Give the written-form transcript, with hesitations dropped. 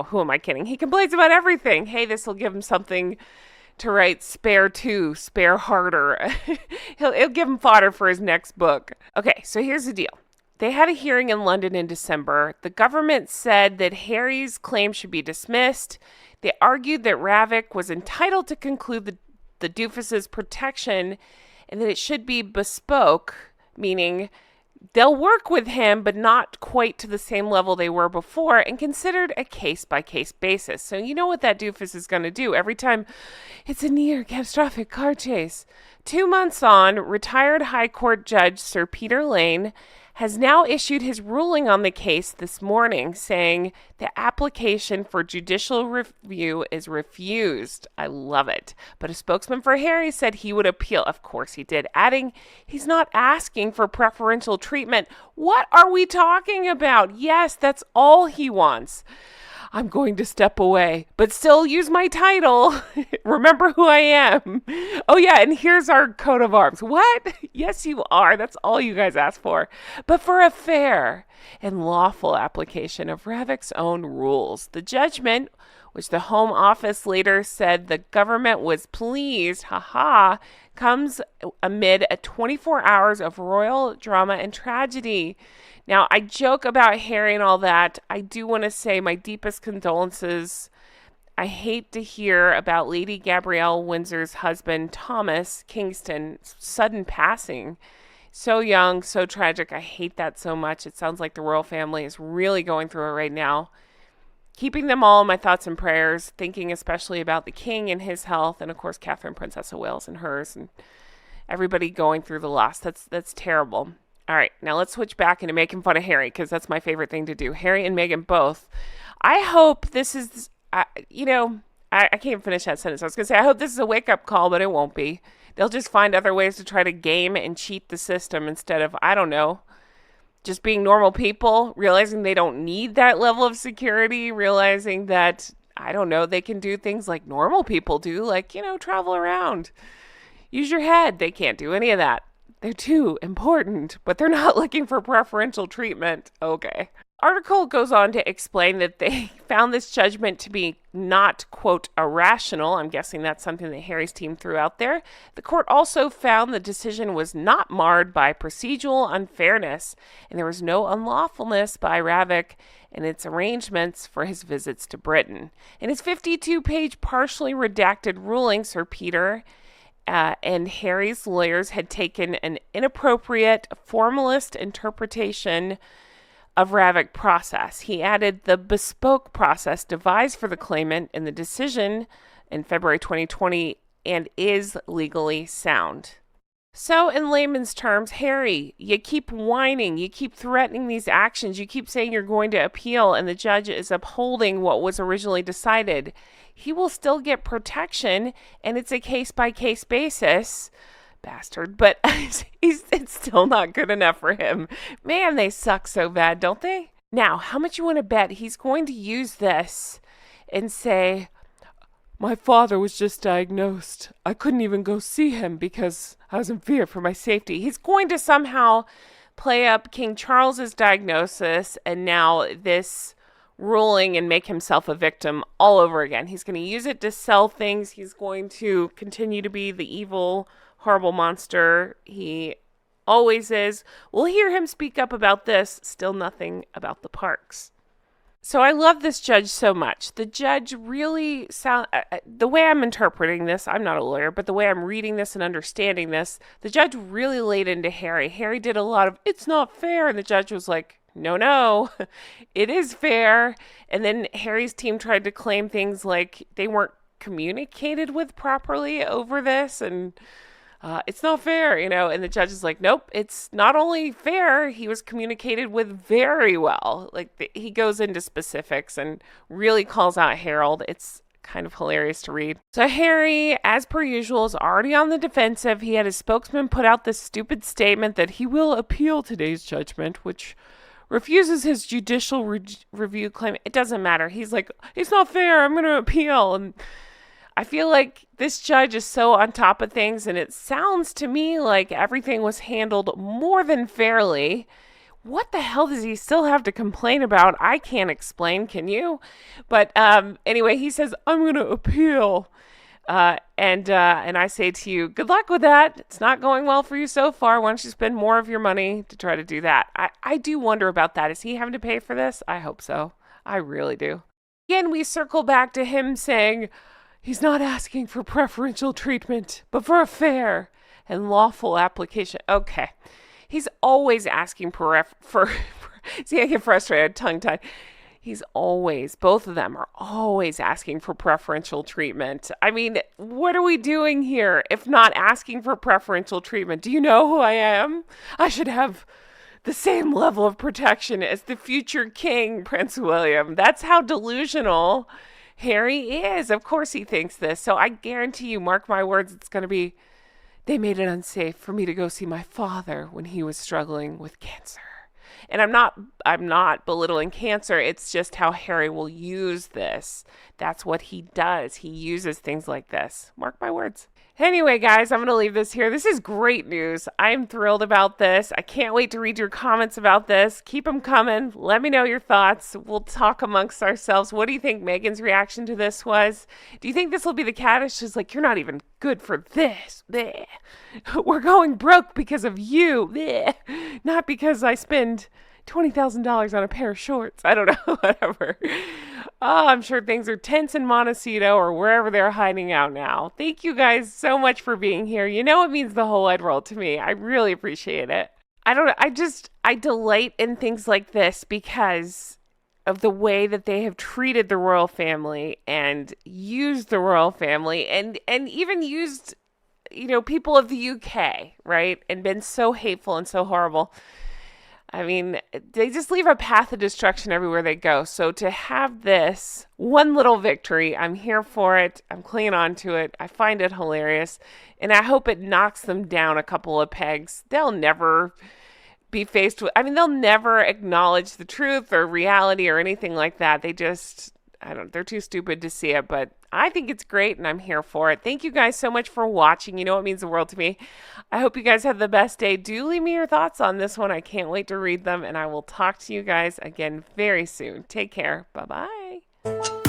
who am I kidding? He complains about everything. Hey, this will give him something to write spare harder. It'll give him fodder for his next book. Okay, so here's the deal. They had a hearing in London in December. The government said that Harry's claim should be dismissed. They argued that Ravik was entitled to conclude the doofus's protection and that it should be bespoke, meaning they'll work with him, but not quite to the same level they were before, and considered a case-by-case basis. So you know what that doofus is going to do every time it's a near catastrophic car chase. 2 months on, retired High Court Judge Sir Peter Lane has now issued his ruling on the case this morning, saying the application for judicial review is refused. I love it. But a spokesman for Harry said he would appeal. Of course he did, adding he's not asking for preferential treatment. What are we talking about? Yes, that's all he wants. I'm going to step away, but still use my title. Remember who I am. Oh, yeah, and here's our coat of arms. What? Yes, you are. That's all you guys asked for. But for a fair and lawful application of Ravik's own rules. The judgment, which the Home Office later said the government was pleased, comes amid a 24 hours of royal drama and tragedy. Now, I joke about Harry and all that. I do want to say my deepest condolences. I hate to hear about Lady Gabrielle Windsor's husband, Thomas Kingston's sudden passing. So young, so tragic. I hate that so much. It sounds like the royal family is really going through it right now. Keeping them all in my thoughts and prayers, thinking especially about the king and his health, and of course Catherine, Princess of Wales, and hers, and everybody going through the loss. That's terrible. All right, now let's switch back into making fun of Harry, because that's my favorite thing to do. Harry and Meghan both. I hope this is, I can't even finish that sentence. I was going to say, I hope this is a wake-up call, but it won't be. They'll just find other ways to try to game and cheat the system instead of, I don't know, just being normal people, realizing they don't need that level of security, realizing that, I don't know, they can do things like normal people do, like, travel around. Use your head. They can't do any of that. They're too important, but they're not looking for preferential treatment. Okay. Article goes on to explain that they found this judgment to be not, quote, irrational. I'm guessing that's something that Harry's team threw out there. The court also found the decision was not marred by procedural unfairness, and there was no unlawfulness by Ravik and its arrangements for his visits to Britain. In his 52-page partially redacted ruling, Sir Peter and Harry's lawyers had taken an inappropriate formalist interpretation of Ravik process. He added the bespoke process devised for the claimant in the decision in February 2020 and is legally sound. So in layman's terms, Harry, you keep whining, you keep threatening these actions, you keep saying you're going to appeal, and the judge is upholding what was originally decided. He will still get protection, and it's a case-by-case basis. Bastard, but it's still not good enough for him. Man, they suck so bad, don't they? Now, how much you want to bet he's going to use this and say, my father was just diagnosed. I couldn't even go see him because I was in fear for my safety. He's going to somehow play up King Charles's diagnosis and now this ruling and make himself a victim all over again. He's going to use it to sell things. He's going to continue to be the evil, horrible monster he always is. We'll hear him speak up about this, still nothing about the parks. So I love this judge so much. The judge really the way I'm interpreting this, I'm not a lawyer, but the way I'm reading this and understanding this, the judge really laid into Harry. Harry did a lot of, it's not fair. And the judge was like, no, it is fair. And then Harry's team tried to claim things like they weren't communicated with properly over this. And it's not fair, and the judge is like, nope, it's not only fair, he was communicated with very well. Like, he goes into specifics and really calls out Harold. It's kind of hilarious to read. So Harry, as per usual, is already on the defensive. He had his spokesman put out this stupid statement that he will appeal today's judgment, which refuses his judicial review claim. It doesn't matter. He's like, it's not fair, I'm going to appeal. And I feel like this judge is so on top of things, and it sounds to me like everything was handled more than fairly, what the hell does he still have to complain about? I can't explain. Can you? But anyway, he says, I'm going to appeal. And I say to you, good luck with that. It's not going well for you so far. Why don't you spend more of your money to try to do that? I do wonder about that. Is he having to pay for this? I hope so. I really do. Again, we circle back to him saying he's not asking for preferential treatment, but for a fair and lawful application. Okay. He's always asking for see, I get frustrated, tongue-tied. He's always, both of them are always asking for preferential treatment. I mean, what are we doing here if not asking for preferential treatment? Do you know who I am? I should have the same level of protection as the future king, Prince William. That's how delusional Harry is. Of course he thinks this. So I guarantee you, mark my words, it's going to be, they made it unsafe for me to go see my father when he was struggling with cancer. And I'm not belittling cancer. It's just how Harry will use this. That's what he does. He uses things like this. Mark my words. Anyway, guys, I'm going to leave this here. This is great news. I'm thrilled about this. I can't wait to read your comments about this. Keep them coming. Let me know your thoughts. We'll talk amongst ourselves. What do you think Meghan's reaction to this was? Do you think this will be the cat? She's like, you're not even good for this. Bleh. We're going broke because of you. Bleh. Not because I spend $20,000 on a pair of shorts. I don't know, whatever. Oh, I'm sure things are tense in Montecito or wherever they're hiding out now. Thank you guys so much for being here. You know it means the whole wide world to me. I really appreciate it. I don't know. I delight in things like this because of the way that they have treated the royal family and used the royal family and even used, people of the UK, right? And been so hateful and so horrible. I mean, they just leave a path of destruction everywhere they go. So to have this one little victory, I'm here for it. I'm clinging on to it. I find it hilarious. And I hope it knocks them down a couple of pegs. They'll never be faced with, they'll never acknowledge the truth or reality or anything like that. They're too stupid to see it, but I think it's great and I'm here for it. Thank you guys so much for watching. You know it means the world to me. I hope you guys have the best day. Do leave me your thoughts on this one. I can't wait to read them and I will talk to you guys again very soon. Take care. Bye-bye.